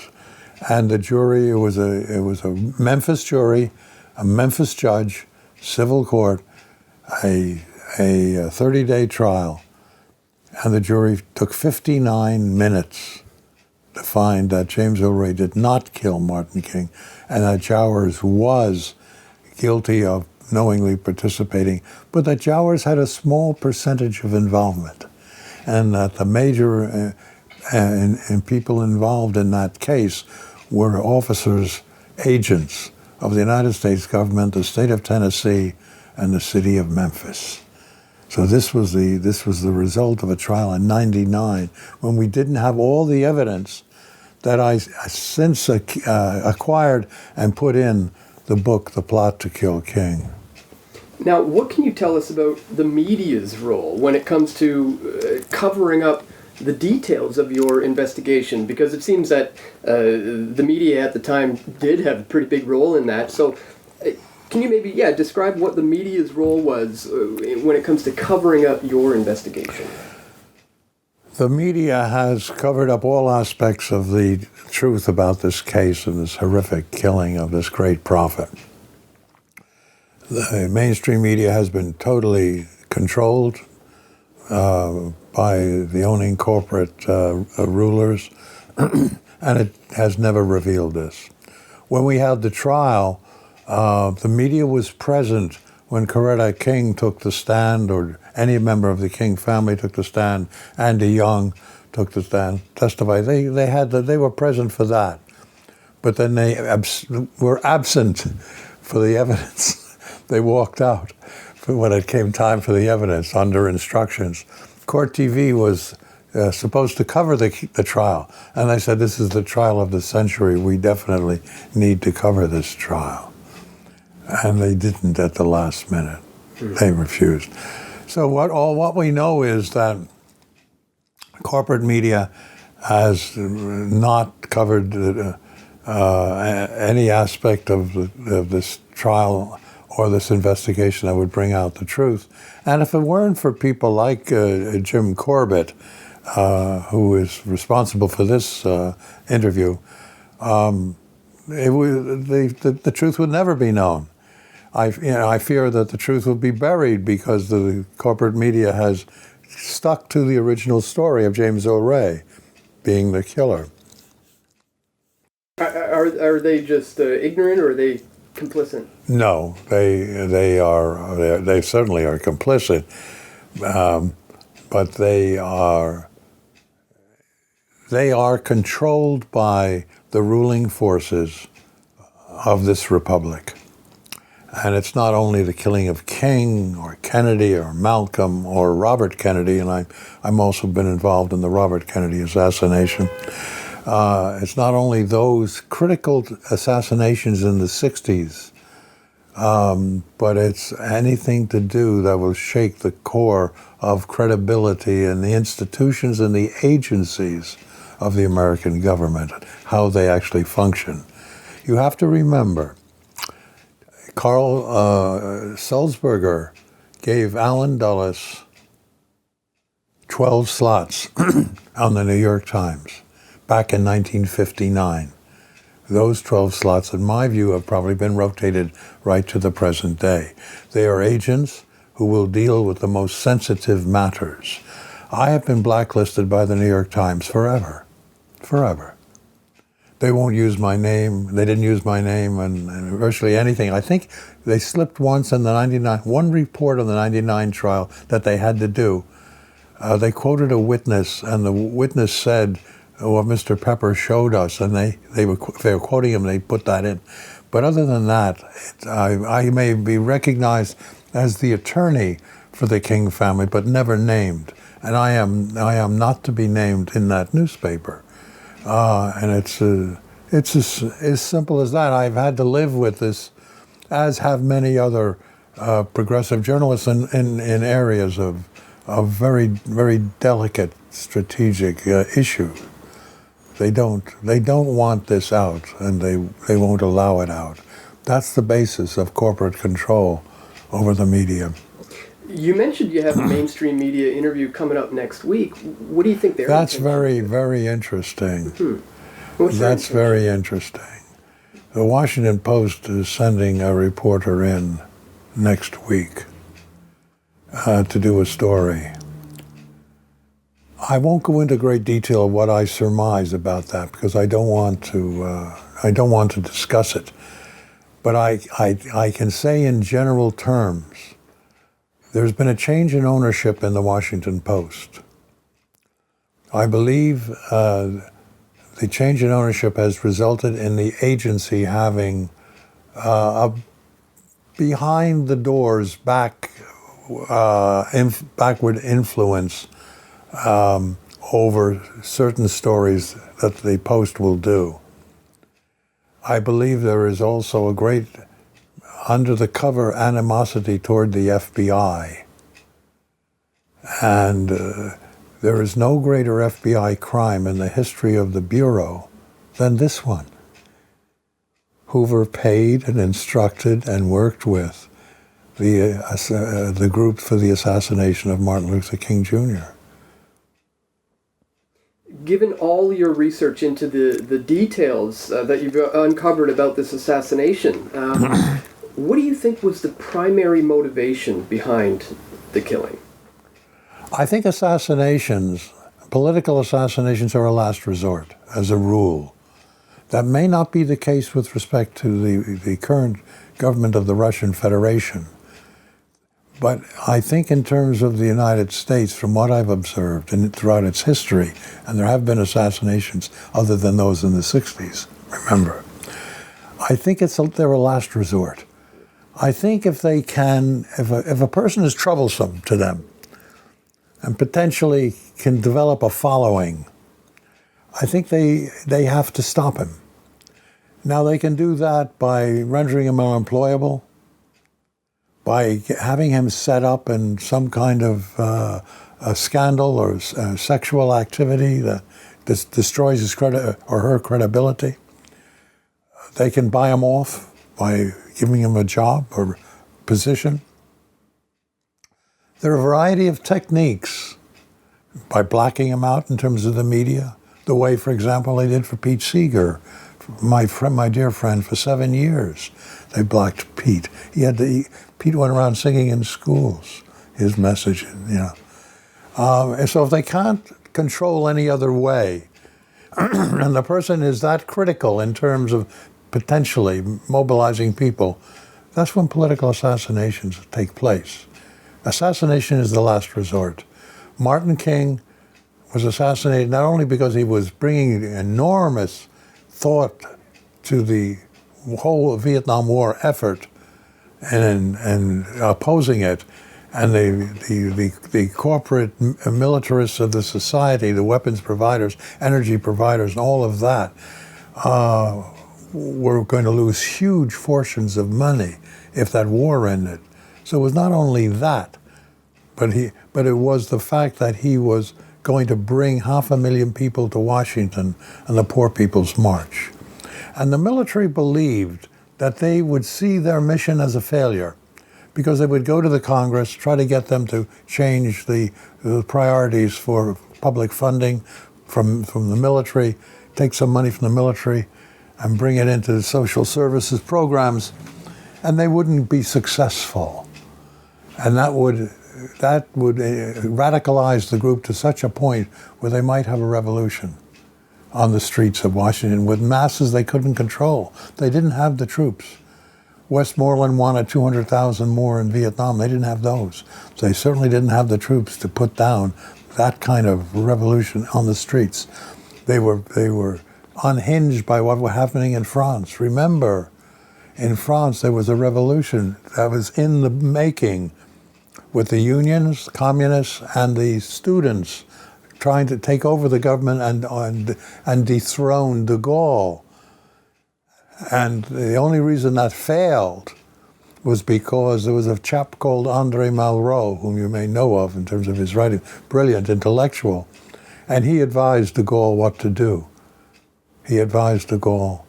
And the jury, it was a Memphis jury, a Memphis judge, civil court, a 30-day trial, and the jury took 59 minutes to find that James Earl Ray did not kill Martin King, and that Jowers was guilty of knowingly participating, but that Jowers had a small percentage of involvement, and that the major and people involved in that case were officers, agents of the United States government, the state of Tennessee, and the city of Memphis. So this was the result of a trial in '99, when we didn't have all the evidence that I since acquired and put in the book, The Plot to Kill King. Now, what can you tell us about the media's role when it comes to covering up the details of your investigation? Because it seems that the media at the time did have a pretty big role in that. So can you maybe, describe what the media's role was when it comes to covering up your investigation? The media has covered up all aspects of the truth about this case and this horrific killing of this great prophet. The mainstream media has been totally controlled. by the owning corporate rulers, and it has never revealed this. When we had the trial, the media was present when Coretta King took the stand, or any member of the King family took the stand. Andy Young took the stand, testified. They were present for that, but then they were absent for the evidence. They walked out when it came time for the evidence under instructions. Court TV was supposed to cover the trial, and I said, "This is the trial of the century. We definitely need to cover this trial." And they didn't at the last minute. They refused. So what we know is that corporate media has not covered any aspect of this trial or this investigation that would bring out the truth. And if it weren't for people like Jim Corbett, who is responsible for this interview, the truth would never be known. I fear that the truth will be buried because the corporate media has stuck to the original story of James O'Reilly being the killer. Are they just ignorant, or are they complicit? No, they are. They certainly are complicit, but they are controlled by the ruling forces of this republic. And it's not only the killing of King or Kennedy or Malcolm or Robert Kennedy, and I'm also been involved in the Robert Kennedy assassination. It's not only those critical assassinations in the 60s, but it's anything to do that will shake the core of credibility in the institutions and the agencies of the American government, how they actually function. You have to remember, Carl Sulzberger gave Allen Dulles 12 slots on the New York Times back in 1959. Those 12 slots, in my view, have probably been rotated right to the present day. They are agents who will deal with the most sensitive matters. I have been blacklisted by the New York Times forever. Forever. They won't use my name. They didn't use my name and virtually anything. I think they slipped once in the 99, one report on the 99 trial that they had to do. They quoted a witness, and the witness said what Mr. Pepper showed us, and they were quoting him, and they put that in. But other than that, I may be recognized as the attorney for the King family, but never named. And I am not to be named in that newspaper. And it's as simple as that. I've had to live with this, as have many other progressive journalists in areas of very, very delicate strategic issues. They don't want this out, and they won't allow it out. That's the basis of corporate control over the media. You mentioned you have a mainstream media interview coming up next week. What do you think there? That's very, very interesting. That's very interesting. The Washington Post is sending a reporter in next week to do a story. I won't go into great detail of what I surmise about that because I don't want to discuss it. But I can say in general terms, there's been a change in ownership in the Washington Post. I believe the change in ownership has resulted in the agency having a behind the doors backward influence over certain stories that the Post will do. I believe there is also a great under-the-cover animosity toward the FBI. And there is no greater FBI crime in the history of the Bureau than this one. Hoover paid and instructed and worked with the group for the assassination of Martin Luther King Jr. Given all your research into the details that you've uncovered about this assassination, what do you think was the primary motivation behind the killing? I think political assassinations are a last resort, as a rule. That may not be the case with respect to the current government of the Russian Federation. But I think in terms of the United States, from what I've observed and throughout its history, and there have been assassinations other than those in the 60s, remember, I think they're a last resort. I think if they can, if a person is troublesome to them and potentially can develop a following, I think they have to stop him. Now they can do that by rendering him unemployable, by having him set up in some kind of a scandal or sexual activity that destroys his credit or her credibility. They can buy him off by giving him a job or position. There are a variety of techniques by blacking him out in terms of the media, the way, for example, they did for Pete Seeger, my dear friend, for 7 years. They blacked Pete. Pete went around singing in schools his message, And so if they can't control any other way, and the person is that critical in terms of potentially mobilizing people, that's when political assassinations take place. Assassination is the last resort. Martin King was assassinated not only because he was bringing enormous thought to the whole Vietnam War effort and opposing it, and the corporate militarists of the society, the weapons providers, energy providers, and all of that, were going to lose huge fortunes of money if that war ended. So it was not only that, but it was the fact that he was going to bring 500,000 people to Washington and the Poor People's March. And the military believed that they would see their mission as a failure because they would go to the Congress, try to get them to change the priorities for public funding from the military, take some money from the military and bring it into social services programs, and they wouldn't be successful. And that would radicalize the group to such a point where they might have a revolution on the streets of Washington with masses they couldn't control. They didn't have the troops. Westmoreland wanted 200,000 more in Vietnam. They didn't have those. So they certainly didn't have the troops to put down that kind of revolution on the streets. They were unhinged by what was happening in France. Remember, in France there was a revolution that was in the making with the unions, the communists, and the students trying to take over the government and dethrone de Gaulle. And the only reason that failed was because there was a chap called André Malraux, whom you may know of in terms of his writing, brilliant intellectual, and he advised de Gaulle what to do. He advised de Gaulle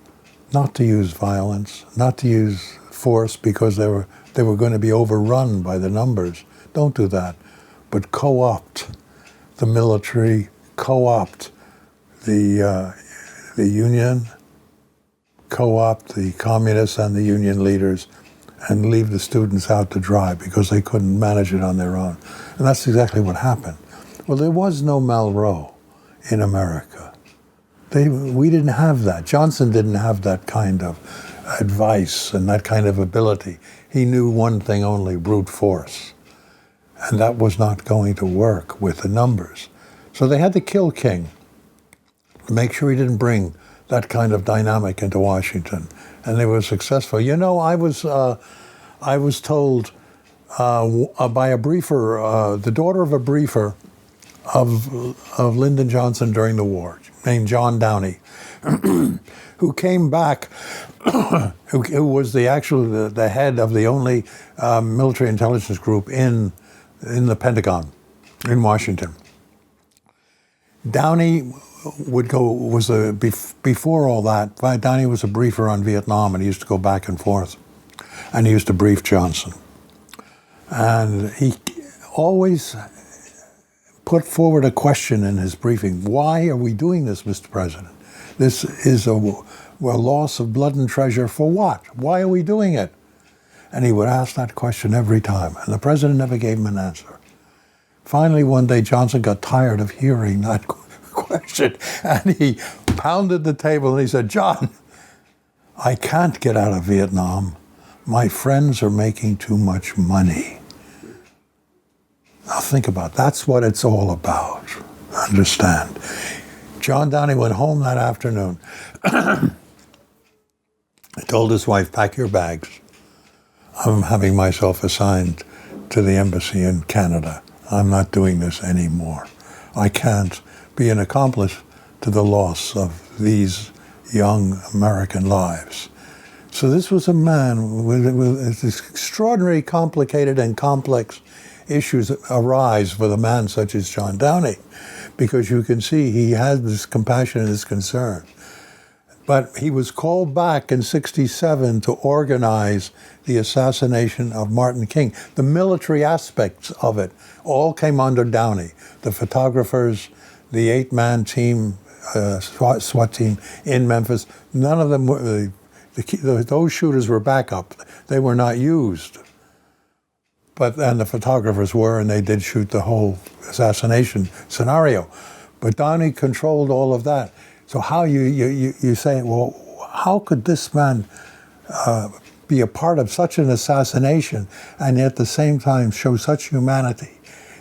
not to use violence, not to use force because they were going to be overrun by the numbers. Don't do that, but co-opt the military, co-opt the union, co-opt the communists and the union leaders, and leave the students out to dry because they couldn't manage it on their own. And that's exactly what happened. Well, there was no Malraux in America. We didn't have that. Johnson didn't have that kind of advice and that kind of ability. He knew one thing only, brute force. And that was not going to work with the numbers. So they had to kill King to make sure he didn't bring that kind of dynamic into Washington. And they were successful. You know, I was told by a briefer, the daughter of a briefer of Lyndon Johnson during the war, named John Downey, who came back, who was the head of the only military intelligence group in the Pentagon in Washington. Downey before all that, Downey was a briefer on Vietnam, and he used to go back and forth, and he used to brief Johnson. And he always put forward a question in his briefing. Why are we doing this, Mr. President? This is a loss of blood and treasure for what? Why are we doing it? And he would ask that question every time, and the president never gave him an answer. Finally, one day, Johnson got tired of hearing that question, and he pounded the table and he said, "John, I can't get out of Vietnam. My friends are making too much money." Now think about it. That's what it's all about. Understand? John Downey went home that afternoon. He told his wife, "Pack your bags. I'm having myself assigned to the embassy in Canada. I'm not doing this anymore. I can't be an accomplice to the loss of these young American lives." So this was a man with this extraordinary, complicated and complex issues that arise with a man such as John Downey, because you can see he had this compassion and this concern. But he was called back in '67 to organize the assassination of Martin King. The military aspects of it all came under Downey. The photographers, the 8-man team, SWAT team in Memphis, none of them were, those shooters were backup. They were not used. And the photographers were, and they did shoot the whole assassination scenario. But Downey controlled all of that. So how you say, well, how could this man be a part of such an assassination and at the same time show such humanity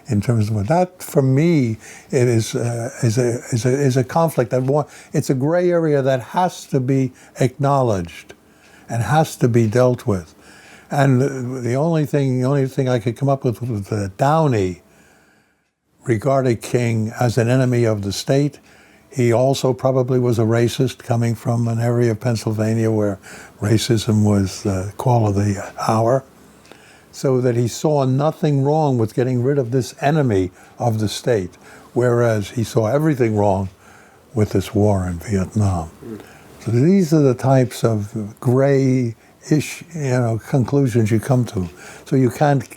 in terms of that? For me, it is a conflict that it's a gray area that has to be acknowledged and has to be dealt with. And the only thing I could come up with was that Downey regarded King as an enemy of the state. He also probably was a racist, coming from an area of Pennsylvania where racism was the call of the hour. So that he saw nothing wrong with getting rid of this enemy of the state, whereas he saw everything wrong with this war in Vietnam. So these are the types of gray-ish, conclusions you come to. So you can't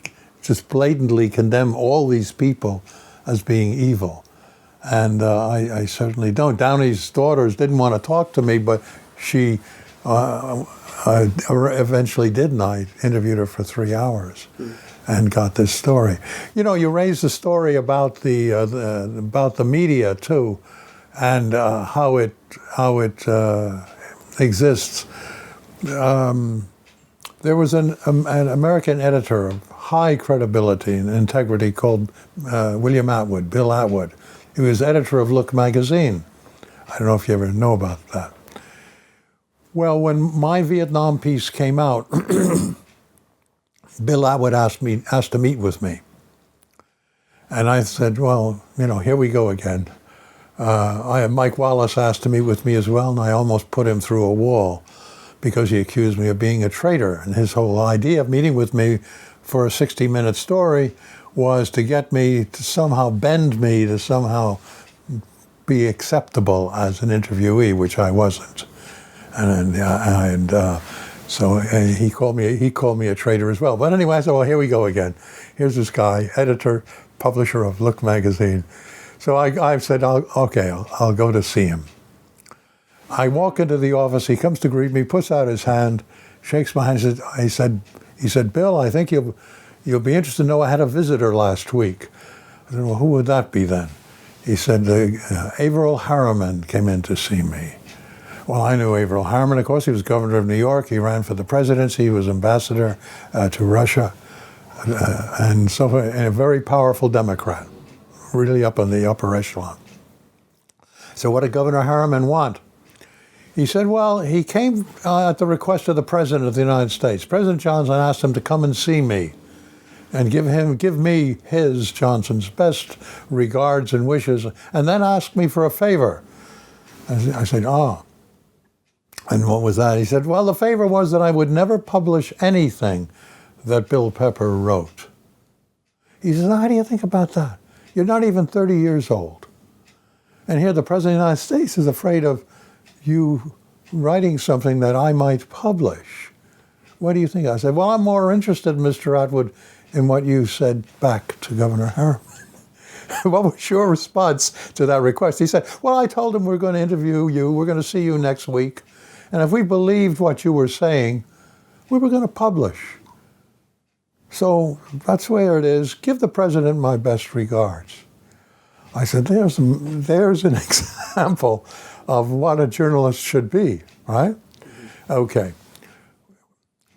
just blatantly condemn all these people as being evil. And I certainly don't. Downey's daughters didn't want to talk to me, but she eventually did, and I interviewed her for 3 hours and got this story. You raised the story about the media too, and how it exists. There was an American editor of high credibility and integrity called Bill Atwood. He was editor of Look magazine. I don't know if you ever know about that. Well, when my Vietnam piece came out, Bill Atwood asked to meet with me. And I said, well, here we go again. Mike Wallace asked to meet with me as well, and I almost put him through a wall because he accused me of being a traitor. And his whole idea of meeting with me for a 60-minute story was to get me to somehow bend me to somehow be acceptable as an interviewee, which I wasn't. So he called me a traitor as well. But anyway, I said, well, here we go again. Here's this guy, editor, publisher of Look magazine. So I said, I'll go to see him. I walk into the office. He comes to greet me, puts out his hand, shakes my hand. He said, Bill, I think you'll be interested to know I had a visitor last week. I said, well, who would that be then? He said, Averell Harriman came in to see me. Well, I knew Averell Harriman, of course. He was governor of New York. He ran for the presidency. He was ambassador to Russia. And so and a very powerful Democrat, really up on the upper echelon. So what did Governor Harriman want? He said, well, he came at the request of the President of the United States. President Johnson asked him to come and see me and give me Johnson's best regards and wishes, and then ask me for a favor. I said, oh. And what was that? He said, well, the favor was that I would never publish anything that Bill Pepper wrote. He said, how do you think about that? You're not even 30 years old. And here the President of the United States is afraid of you writing something that I might publish. What do you think? I said, well, I'm more interested, Mr. Atwood, in what you said back to Governor Harriman. What was your response to that request? He said, well, I told him we're going to interview you. We're going to see you next week. And if we believed what you were saying, we were going to publish. So that's where it is. Give the president my best regards. I said, there's an example of what a journalist should be, right? Okay.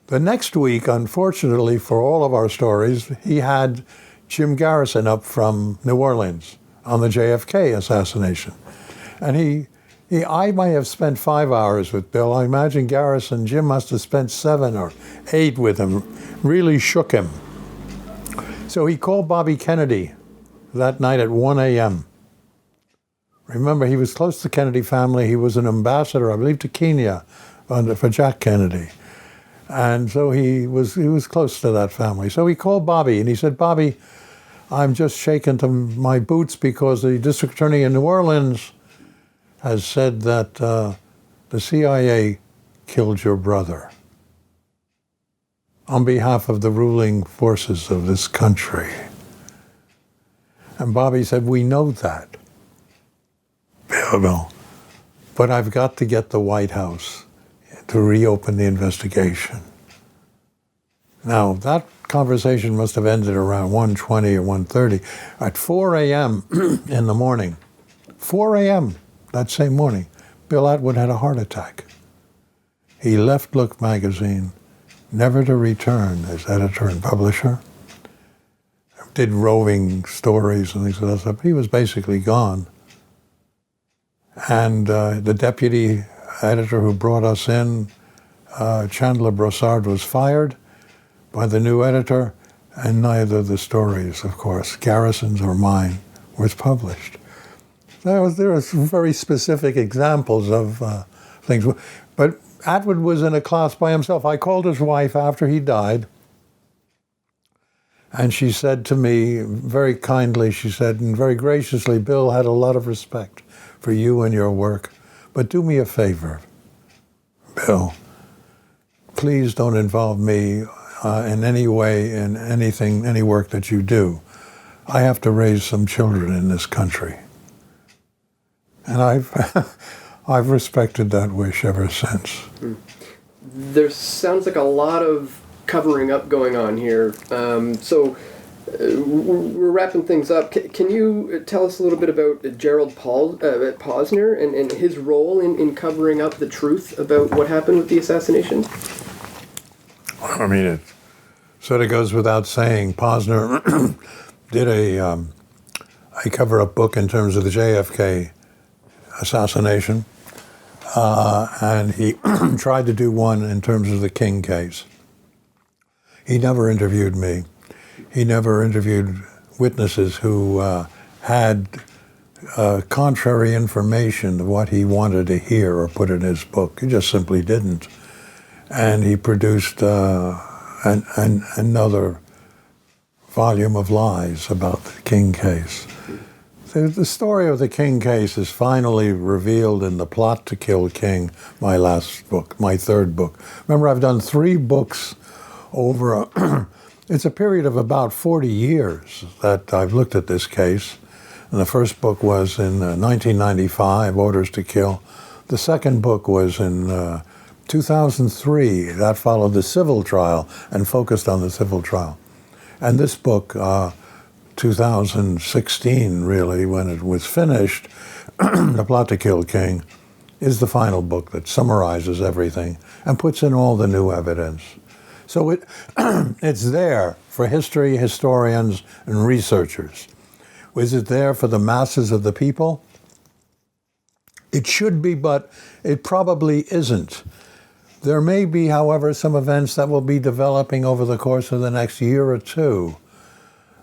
The next week, unfortunately for all of our stories, he had Jim Garrison up from New Orleans on the JFK assassination. And I might have spent 5 hours with Bill. I imagine Jim must have spent 7 or 8 with him, really shook him. So he called Bobby Kennedy that night at 1 a.m. Remember, he was close to the Kennedy family. He was an ambassador, I believe, to Kenya for Jack Kennedy. And so he was close to that family. So he called Bobby, and he said, Bobby, I'm just shaken to my boots because the district attorney in New Orleans has said that the CIA killed your brother on behalf of the ruling forces of this country. And Bobby said, we know that, Bill, but I've got to get the White House to reopen the investigation. Now, that conversation must have ended around 1:20 or 1:30. At 4 a.m. in the morning, 4 a.m. that same morning, Bill Atwood had a heart attack. He left Look magazine, never to return as editor and publisher. Did roving stories and things like that stuff. He was basically gone. And the deputy editor who brought us in, Chandler Brossard, was fired by the new editor, and neither of the stories, of course, Garrison's or mine, was published. There are some very specific examples of things. But Atwood was in a class by himself. I called his wife after he died, and she said to me, very kindly, she said, and very graciously, Bill had a lot of respect for you and your work, but do me a favor, Bill. Please don't involve me in any way in anything, any work that you do. I have to raise some children in this country. And I've respected that wish ever since. There sounds like a lot of covering up going on here. We're wrapping things up. Can you tell us a little bit about Gerald Posner and his role in covering up the truth about what happened with the assassination? I mean, it sort of goes without saying. Posner did a cover-up book in terms of the JFK assassination, and he tried to do one in terms of the King case. He never interviewed me. He never interviewed witnesses who had contrary information to what he wanted to hear or put in his book. He just simply didn't. And he produced another volume of lies about the King case. The story of the King case is finally revealed in The Plot to Kill King, my last book, my third book. Remember, I've done 3 books over it's a period of about 40 years that I've looked at this case. And the first book was in 1995, Orders to Kill. The second book was in 2003. That followed the civil trial and focused on the civil trial. And this book, 2016, really, when it was finished, The Plot to Kill King, is the final book that summarizes everything and puts in all the new evidence. So it's there for history, historians, and researchers. Is it there for the masses of the people? It should be, but it probably isn't. There may be, however, some events that will be developing over the course of the next year or two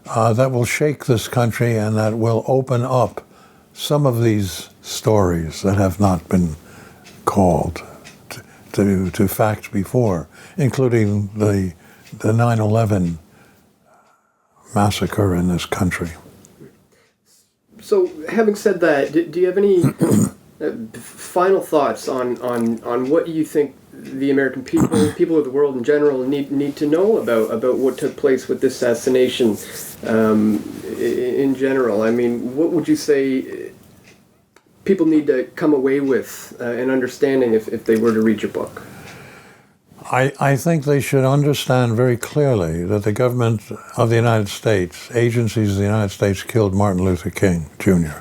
that will shake this country and that will open up some of these stories that have not been called to fact before, including the 9/11 massacre in this country. So, having said that, do you have any final thoughts on what you think the American people of the world in general, need to know about what took place with this assassination in general? I mean, what would you say people need to come away with an understanding if they were to read your book? I think they should understand very clearly that the government of the United States, agencies of the United States, killed Martin Luther King Jr.,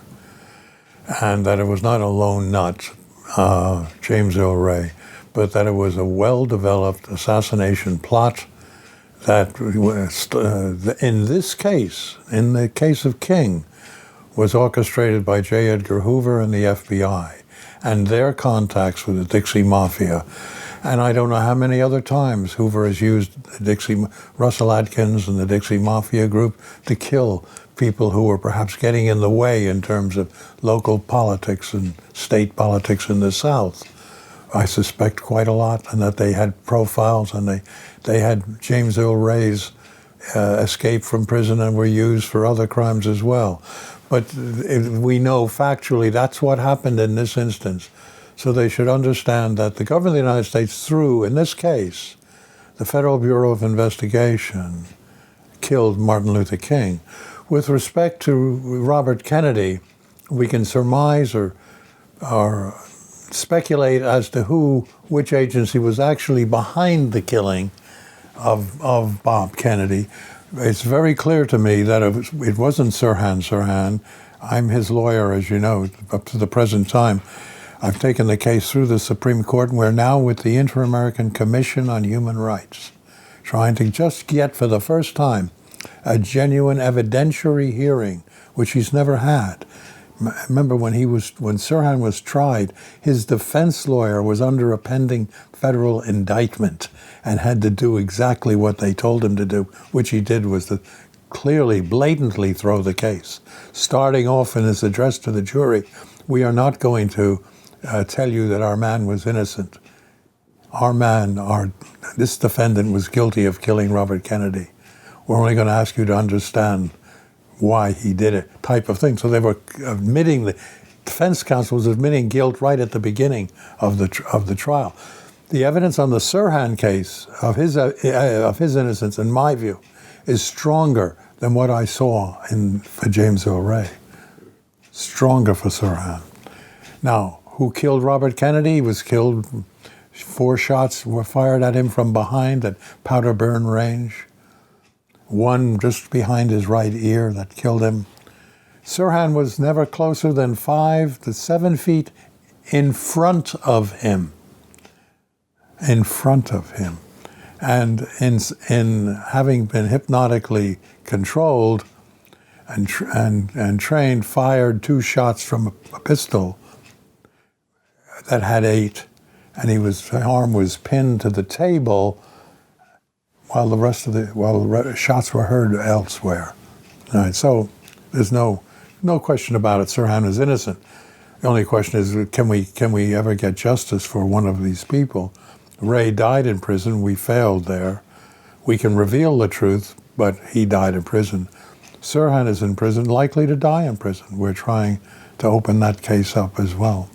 and that it was not a lone nut, James Earl Ray, but that it was a well-developed assassination plot that in this case, in the case of King, was orchestrated by J. Edgar Hoover and the FBI and their contacts with the Dixie Mafia. And I don't know how many other times Hoover has used Russell Atkins and the Dixie Mafia group to kill people who were perhaps getting in the way in terms of local politics and state politics in the South. I suspect quite a lot, and that they had profiles, and they had James Earl Ray's escape from prison and were used for other crimes as well. But we know factually that's what happened in this instance. So they should understand that the government of the United States, through, in this case, the Federal Bureau of Investigation, killed Martin Luther King. With respect to Robert Kennedy, we can surmise or speculate as to which agency was actually behind the killing of Bob Kennedy. It's very clear to me that it wasn't Sirhan Sirhan. I'm his lawyer, as you know, up to the present time. I've taken the case through the Supreme Court, and we're now with the Inter-American Commission on Human Rights, trying to just get, for the first time, a genuine evidentiary hearing, which he's never had. Remember, when Sirhan was tried, his defense lawyer was under a pending federal indictment and had to do exactly what they told him to do, which he did, was to clearly, blatantly throw the case. Starting off in his address to the jury, we are not going to tell you that our man was innocent. This defendant was guilty of killing Robert Kennedy. We're only going to ask you to understand why he did it, type of thing. So they were the defense counsel was admitting guilt right at the beginning of the trial. The evidence on the Sirhan case of his innocence, in my view, is stronger than what I saw for James Earl Ray. Stronger for Sirhan. Now, who killed Robert Kennedy? He was killed. 4 shots were fired at him from behind at Powder Burn Range. 1 just behind his right ear that killed him. Sirhan was never closer than 5 to 7 feet in front of him. In front of him. And in having been hypnotically controlled and trained, fired 2 shots from a pistol that had 8, and his arm was pinned to the table while the shots were heard elsewhere. All right, so there's no question about it. Sirhan is innocent. The only question is, can we ever get justice for one of these people? Ray died in prison. We failed there. We can reveal the truth, but he died in prison. Sirhan is in prison, likely to die in prison. We're trying to open that case up as well.